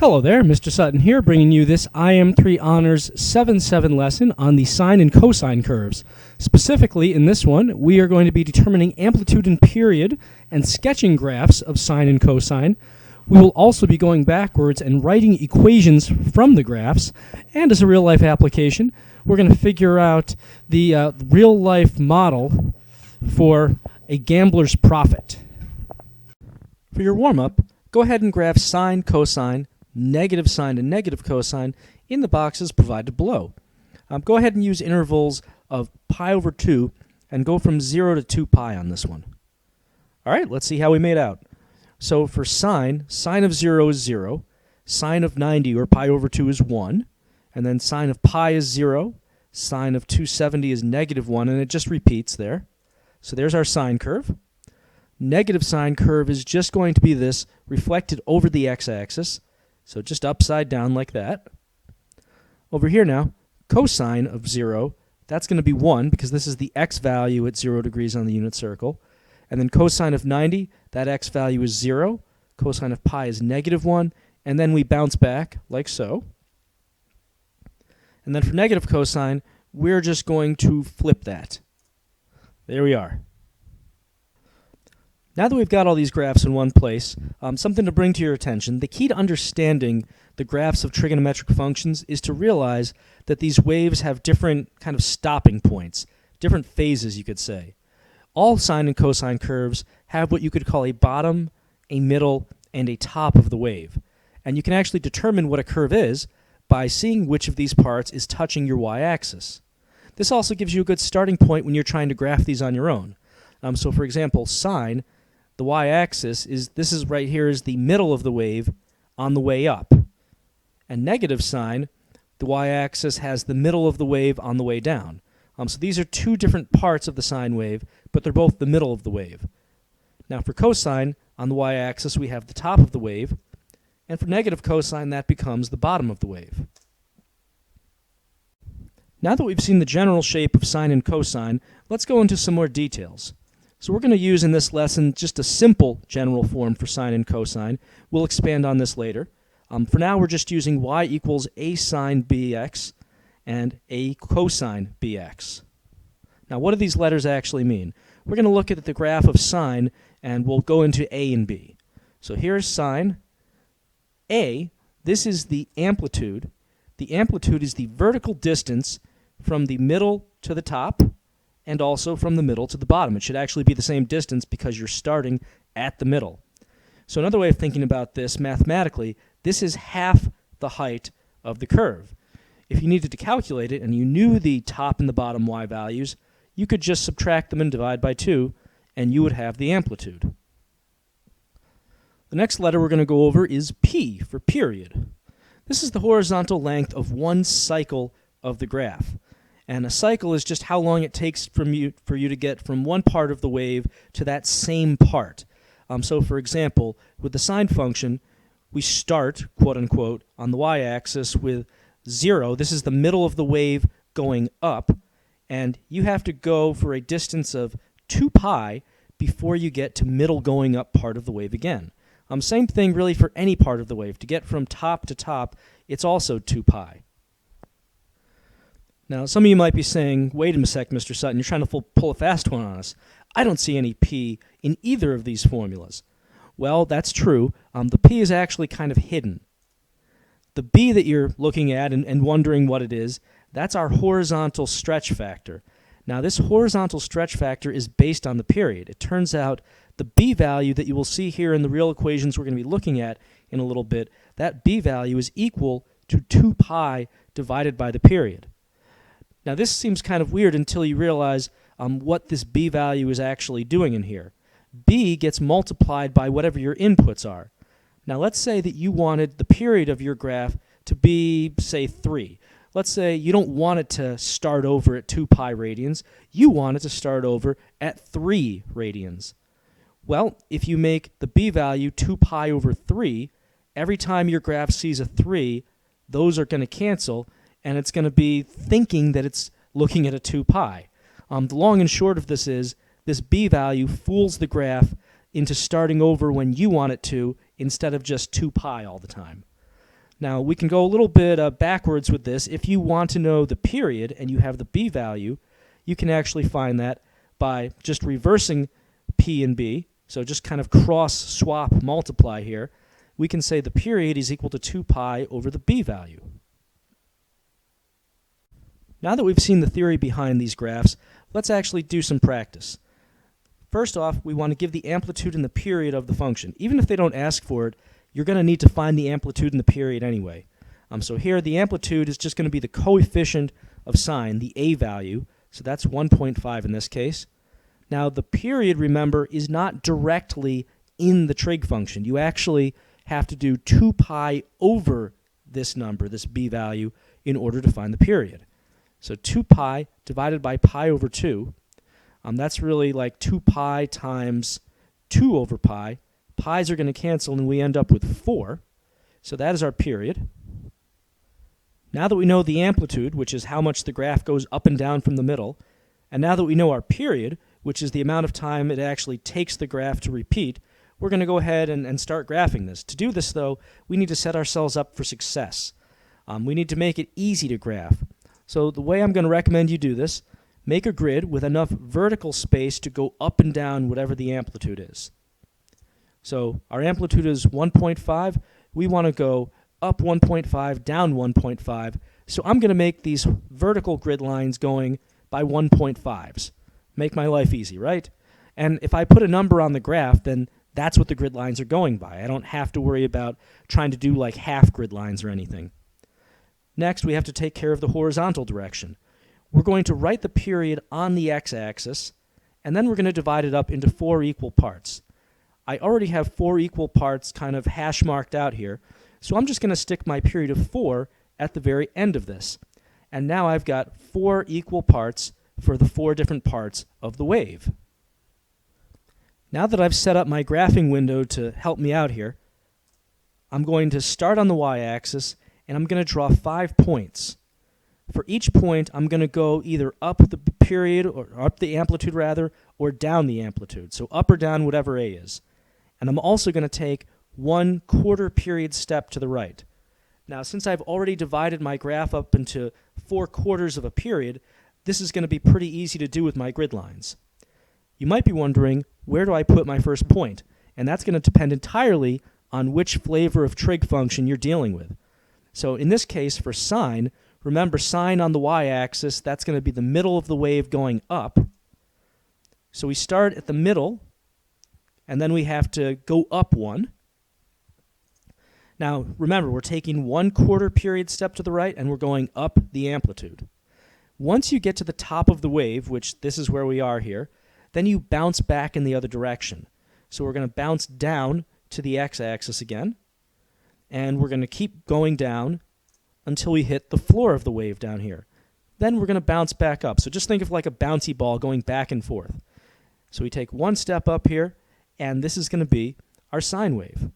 Hello there, Mr. Sutton here, bringing you this IM3 Honors 7-7 lesson on the sine and cosine curves. Specifically, in this one, we are going to be determining amplitude and period and sketching graphs of sine and cosine. We will also be going backwards and writing equations from the graphs, and as a real-life application, we're going to figure out the real-life model for a gambler's profit. For your warm-up, go ahead and graph sine, cosine, negative sine and negative cosine in the boxes provided below. Go ahead and use intervals of pi over 2 and go from 0 to 2 pi on this one. Alright, let's see how we made out. So for sine, sine of 0 is 0, sine of 90 or pi over 2 is 1, and then sine of pi is 0, sine of 270 is negative 1, and it just repeats there. So there's our sine curve. Negative sine curve is just going to be this reflected over the x-axis. So just upside down like that. Over here now, cosine of 0, that's going to be 1 because this is the x value at 0 degrees on the unit circle. And then cosine of 90, that x value is 0. Cosine of pi is negative 1. And then we bounce back like so. And then for negative cosine, we're just going to flip that. There we are. Now that we've got all these graphs in one place, something to bring to your attention. The key to understanding the graphs of trigonometric functions is to realize that these waves have different kind of stopping points, different phases you could say. All sine and cosine curves have what you could call a bottom, a middle, and a top of the wave. And you can actually determine what a curve is by seeing which of these parts is touching your y-axis. This also gives you a good starting point when you're trying to graph these on your own. So for example, sine, the y-axis this is right here is the middle of the wave on the way up. And negative sine, the y-axis has the middle of the wave on the way down. So these are two different parts of the sine wave, but they're both the middle of the wave. Now for cosine, on the y-axis we have the top of the wave, and for negative cosine that becomes the bottom of the wave. Now that we've seen the general shape of sine and cosine, let's go into some more details. So we're going to use in this lesson just a simple general form for sine and cosine. We'll expand on this later. For now, we're just using y equals a sine bx and a cosine bx. Now, what do these letters actually mean? We're going to look at the graph of sine, and we'll go into a and b. So here's sine. A, this is the amplitude. The amplitude is the vertical distance from the middle to the top, and also from the middle to the bottom. It should actually be the same distance because you're starting at the middle. So another way of thinking about this mathematically, this is half the height of the curve. If you needed to calculate it and you knew the top and the bottom y values, you could just subtract them and divide by 2, and you would have the amplitude. The next letter we're going to go over is P for period. This is the horizontal length of one cycle of the graph. And a cycle is just how long it takes for you to get from one part of the wave to that same part. So for example, with the sine function, we start, quote unquote, on the y-axis with 0. This is the middle of the wave going up, and you have to go for a distance of 2 pi before you get to middle going up part of the wave again. Same thing really for any part of the wave. To get from top to top, it's also 2 pi. Now, some of you might be saying, wait a sec, Mr. Sutton, you're trying to pull a fast one on us. I don't see any P in either of these formulas. Well, that's true. The P is actually kind of hidden. The B that you're looking at and wondering what it is, that's our horizontal stretch factor. Now, this horizontal stretch factor is based on the period. It turns out the B value that you will see here in the real equations we're going to be looking at in a little bit, that B value is equal to 2 pi divided by the period. Now this seems kind of weird until you realize what this B value is actually doing in here. B gets multiplied by whatever your inputs are. Now let's say that you wanted the period of your graph to be, say, 3. Let's say you don't want it to start over at 2 pi radians. You want it to start over at 3 radians. Well, if you make the B value 2 pi over 3, every time your graph sees a 3, those are going to cancel, and it's going to be thinking that it's looking at a 2 pi. The long and short of this is, this B value fools the graph into starting over when you want it to, instead of just 2 pi all the time. Now, we can go a little bit backwards with this. If you want to know the period and you have the b value, you can actually find that by just reversing p and b. So just kind of cross-swap multiply here. We can say the period is equal to 2 pi over the b value. Now that we've seen the theory behind these graphs, let's actually do some practice. First off, we want to give the amplitude and the period of the function. Even if they don't ask for it, you're going to need to find the amplitude and the period anyway. So here, the amplitude is just going to be the coefficient of sine, the a value. So that's 1.5 in this case. Now, the period, remember, is not directly in the trig function. You actually have to do 2 pi over this number, this b value, in order to find the period. So 2 pi divided by pi over 2, that's really like 2 pi times 2 over pi. Pi's are going to cancel, and we end up with 4. So that is our period. Now that we know the amplitude, which is how much the graph goes up and down from the middle, and now that we know our period, which is the amount of time it actually takes the graph to repeat, we're going to go ahead and start graphing this. To do this, though, we need to set ourselves up for success. We need to make it easy to graph. So the way I'm going to recommend you do this, make a grid with enough vertical space to go up and down whatever the amplitude is. So our amplitude is 1.5. We want to go up 1.5, down 1.5. So I'm going to make these vertical grid lines going by 1.5s. Make my life easy, right? And if I put a number on the graph, then that's what the grid lines are going by. I don't have to worry about trying to do like half grid lines or anything. Next, we have to take care of the horizontal direction. We're going to write the period on the x-axis, and then we're going to divide it up into 4 equal parts. I already have 4 equal parts kind of hash marked out here, so I'm just going to stick my period of 4 at the very end of this. And now I've got 4 equal parts for the 4 different parts of the wave. Now that I've set up my graphing window to help me out here, I'm going to start on the y-axis, and I'm going to draw 5 points. For each point, I'm going to go either up the period, or up the amplitude rather, or down the amplitude. So up or down, whatever a is. And I'm also going to take 1 quarter period step to the right. Now, since I've already divided my graph up into 4 quarters of a period, this is going to be pretty easy to do with my grid lines. You might be wondering, where do I put my first point? And that's going to depend entirely on which flavor of trig function you're dealing with. So in this case, for sine, remember sine on the y-axis, that's going to be the middle of the wave going up. So we start at the middle, and then we have to go up 1. Now, remember, we're taking 1 quarter period step to the right, and we're going up the amplitude. Once you get to the top of the wave, which this is where we are here, then you bounce back in the other direction. So we're going to bounce down to the x-axis again, and we're going to keep going down until we hit the floor of the wave down here. Then we're going to bounce back up. So just think of like a bouncy ball going back and forth. So we take 1 step up here, and this is going to be our sine wave.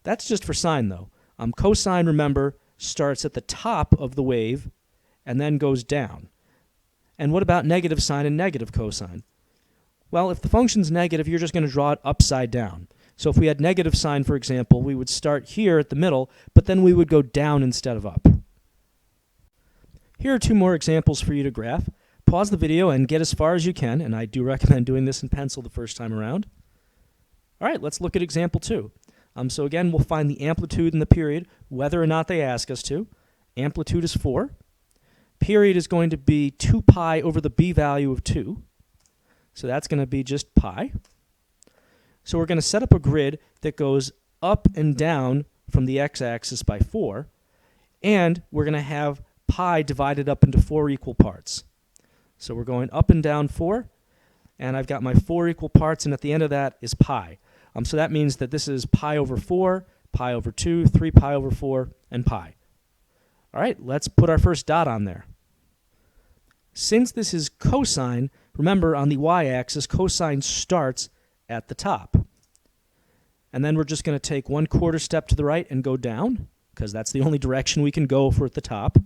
That's just for sine, though. Cosine, remember, starts at the top of the wave and then goes down. And what about negative sine and negative cosine? Well, if the function's negative, you're just going to draw it upside down. So if we had negative sine, for example, we would start here at the middle, but then we would go down instead of up. Here are 2 more examples for you to graph. Pause the video and get as far as you can, and I do recommend doing this in pencil the first time around. All right, let's look at example 2. So again, we'll find the amplitude and the period, whether or not they ask us to. Amplitude is 4. Period is going to be 2 pi over the b value of 2. So that's going to be just pi. So we're going to set up a grid that goes up and down from the x-axis by 4, and we're going to have pi divided up into 4 equal parts. So we're going up and down 4, and I've got my 4 equal parts, and at the end of that is pi. So that means that this is pi over 4, pi over 2, 3 pi over 4, and pi. All right, let's put our first dot on there. Since this is cosine, remember on the y-axis, cosine starts at the top. And then we're just going to take 1 quarter step to the right and go down, because that's the only direction we can go for at the top.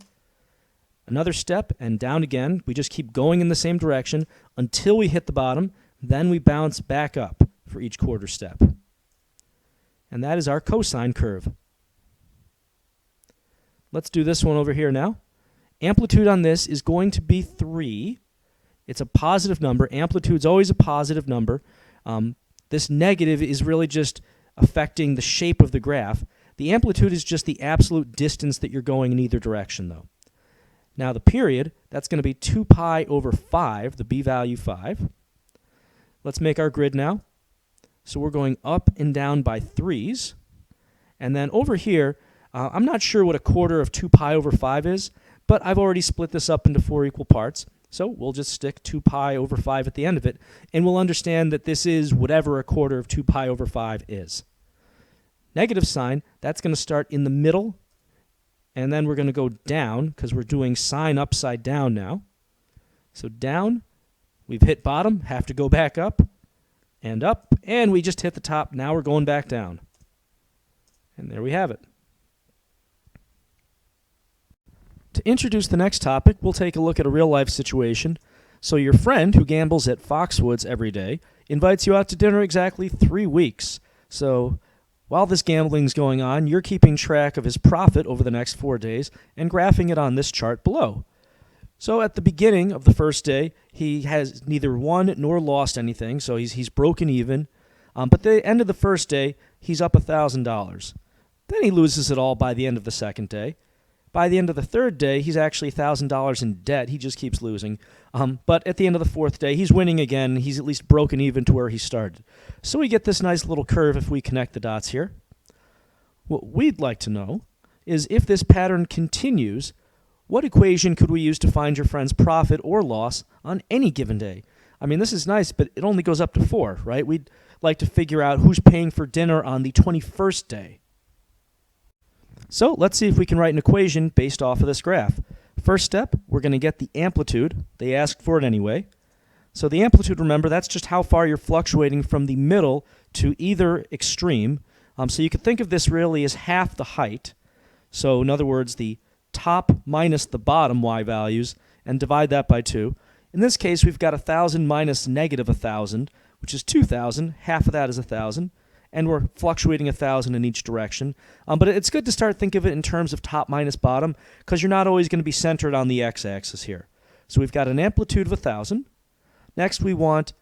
Another step and down again. We just keep going in the same direction until we hit the bottom. Then we bounce back up for each quarter step. And that is our cosine curve. Let's do this one over here now. Amplitude on this is going to be 3. It's a positive number. Amplitude's always a positive number. This negative is really just affecting the shape of the graph. The amplitude is just the absolute distance that you're going in either direction, though. Now the period, that's going to be 2 pi over 5, the b value 5. Let's make our grid now. So we're going up and down by 3s. And then over here, I'm not sure what a quarter of 2 pi over 5 is, but I've already split this up into 4 equal parts. So we'll just stick 2 pi over 5 at the end of it, and we'll understand that this is whatever a quarter of 2 pi over 5 is. Negative sign, that's going to start in the middle, and then we're going to go down because we're doing sine upside down now. So down, we've hit bottom, have to go back up, and we just hit the top. Now we're going back down. And there we have it. To introduce the next topic, we'll take a look at a real-life situation. So your friend, who gambles at Foxwoods every day, invites you out to dinner exactly 3 weeks. So while this gambling's going on, you're keeping track of his profit over the next 4 days and graphing it on this chart below. So at the beginning of the first day, he has neither won nor lost anything, so he's broken even. But at the end of the first day, he's up $1,000. Then he loses it all by the end of the second day. By the end of the third day, he's actually $1,000 in debt. He just keeps losing. But at the end of the fourth day, he's winning again. He's at least broken even to where he started. So we get this nice little curve if we connect the dots here. What we'd like to know is if this pattern continues, what equation could we use to find your friend's profit or loss on any given day? I mean, this is nice, but it only goes up to 4, right? We'd like to figure out who's paying for dinner on the 21st day. So let's see if we can write an equation based off of this graph. First step, we're going to get the amplitude. They asked for it anyway. So the amplitude, remember, that's just how far you're fluctuating from the middle to either extreme. So you could think of this really as half the height. So in other words, the top minus the bottom y values, and divide that by 2. In this case, we've got 1,000 minus negative 1,000, which is 2,000. Half of that is 1,000. And we're fluctuating 1,000 in each direction. But it's good to start thinking of it in terms of top minus bottom, because you're not always going to be centered on the x-axis here. So we've got an amplitude of 1,000. Next, we want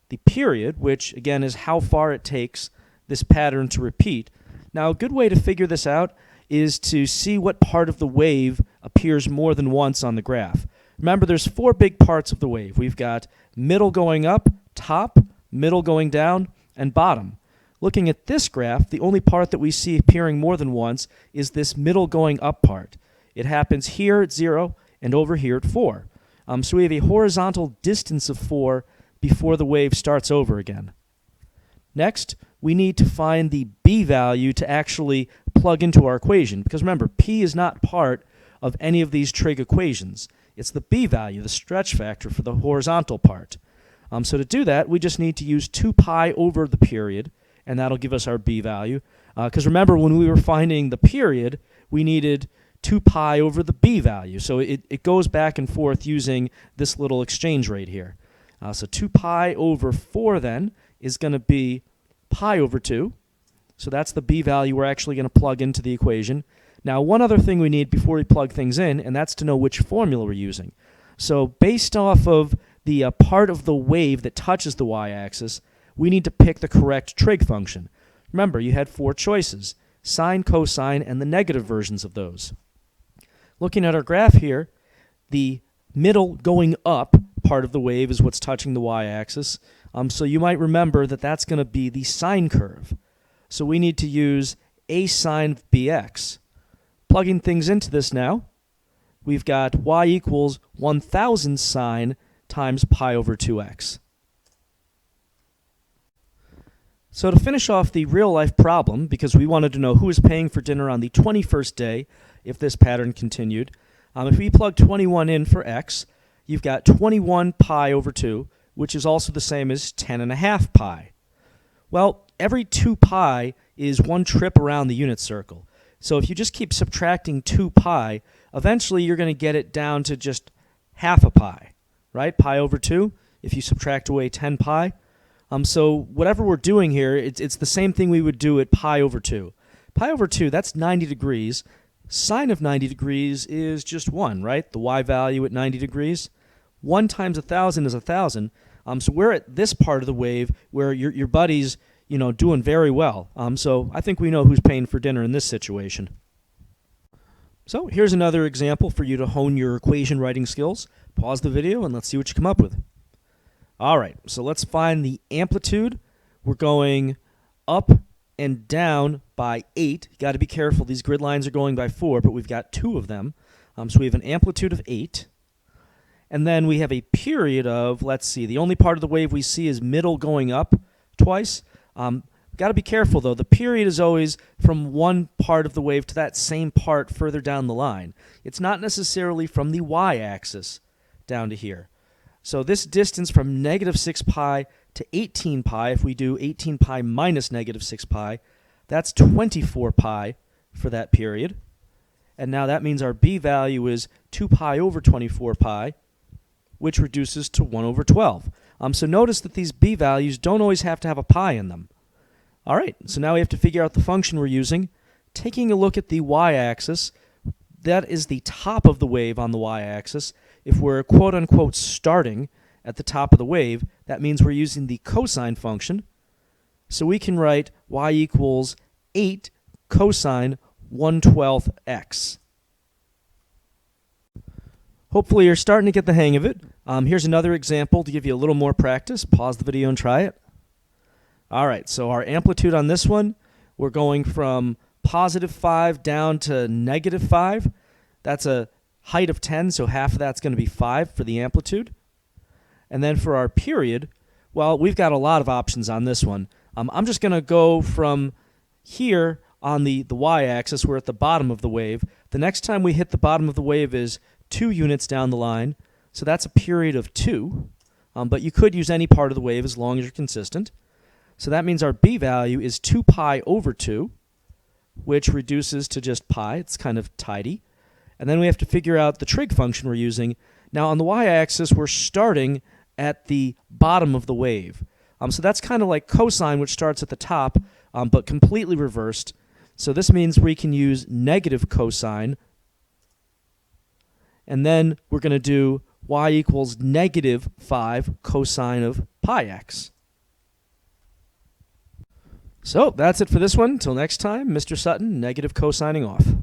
the period, which, again, is how far it takes this pattern to repeat. Now, a good way to figure this out is to see what part of the wave appears more than once on the graph. Remember, there's 4 big parts of the wave. We've got middle going up, top, middle going down, and bottom. Looking at this graph, the only part that we see appearing more than once is this middle going up part. It happens here at 0 and over here at 4. So we have a horizontal distance of 4 before the wave starts over again. Next, we need to find the b value to actually plug into our equation, because remember, p is not part of any of these trig equations. It's the b value, the stretch factor for the horizontal part. So to do that, we just need to use 2 pi over the period, and that'll give us our b value. Because remember, when we were finding the period, we needed 2 pi over the b value. So it goes back and forth using this little exchange rate here. So 2 pi over 4 then is going to be pi over 2. So that's the b value we're actually going to plug into the equation. Now, one other thing we need before we plug things in, and that's to know which formula we're using. So based off of the part of the wave that touches the y-axis, we need to pick the correct trig function. Remember, you had 4 choices: sine, cosine, and the negative versions of those. Looking at our graph here, the middle going up part of the wave is what's touching the y-axis. So you might remember that that's going to be the sine curve. So we need to use a sine of bx. Plugging things into this now, we've got y equals 1,000 sine times pi over 2x. So to finish off the real-life problem, because we wanted to know who is paying for dinner on the 21st day if this pattern continued, if we plug 21 in for x, you've got 21 pi over 2, which is also the same as 10.5 pi. Well, every 2 pi is 1 trip around the unit circle. So if you just keep subtracting 2 pi, eventually you're going to get it down to just half a pi, right? Pi over 2, if you subtract away 10 pi. So whatever we're doing here, it's the same thing we would do at pi over 2. Pi over 2, that's 90 degrees. Sine of 90 degrees is just 1, right? The y value at 90 degrees. 1 times 1,000 is 1,000. So we're at this part of the wave where your buddy's, doing very well. So I think we know who's paying for dinner in this situation. So here's another example for you to hone your equation writing skills. Pause the video and let's see what you come up with. All right, so let's find the amplitude. We're going up and down by 8. You got to be careful. These grid lines are going by 4, but we've got 2 of them. So we have an amplitude of 8. And then we have a period of, let's see, the only part of the wave we see is middle going up twice. Got to be careful, though. The period is always from one part of the wave to that same part further down the line. It's not necessarily from the y-axis down to here. So this distance from negative 6 pi to 18 pi, if we do 18 pi minus negative 6 pi, that's 24 pi for that period. And now that means our b value is 2 pi over 24 pi, which reduces to 1 over 12. So notice that these b values don't always have to have a pi in them. All right, so now we have to figure out the function we're using. Taking a look at the y-axis, that is the top of the wave on the y-axis. If we're quote-unquote starting at the top of the wave, that means we're using the cosine function. So we can write y equals 8 cosine 1/12 x. Hopefully you're starting to get the hang of it. Here's another example to give you a little more practice. Pause the video and try it. All right, so our amplitude on this one, we're going from positive 5 down to negative 5. That's a height of 10, so half of that's going to be 5 for the amplitude. And then for our period, well, we've got a lot of options on this one. I'm just going to go from here on the y-axis. We're at the bottom of the wave. The next time we hit the bottom of the wave is 2 units down the line, so that's a period of 2. But you could use any part of the wave as long as you're consistent. So that means our b value is 2 pi over 2, which reduces to just pi. It's kind of tidy. And then we have to figure out the trig function we're using. Now on the y-axis, we're starting at the bottom of the wave. So that's kind of like cosine, which starts at the top, but completely reversed. So this means we can use negative cosine. And then we're going to do y equals negative 5 cosine of pi x. So that's it for this one. Until next time, Mr. Sutton, negative cosining off.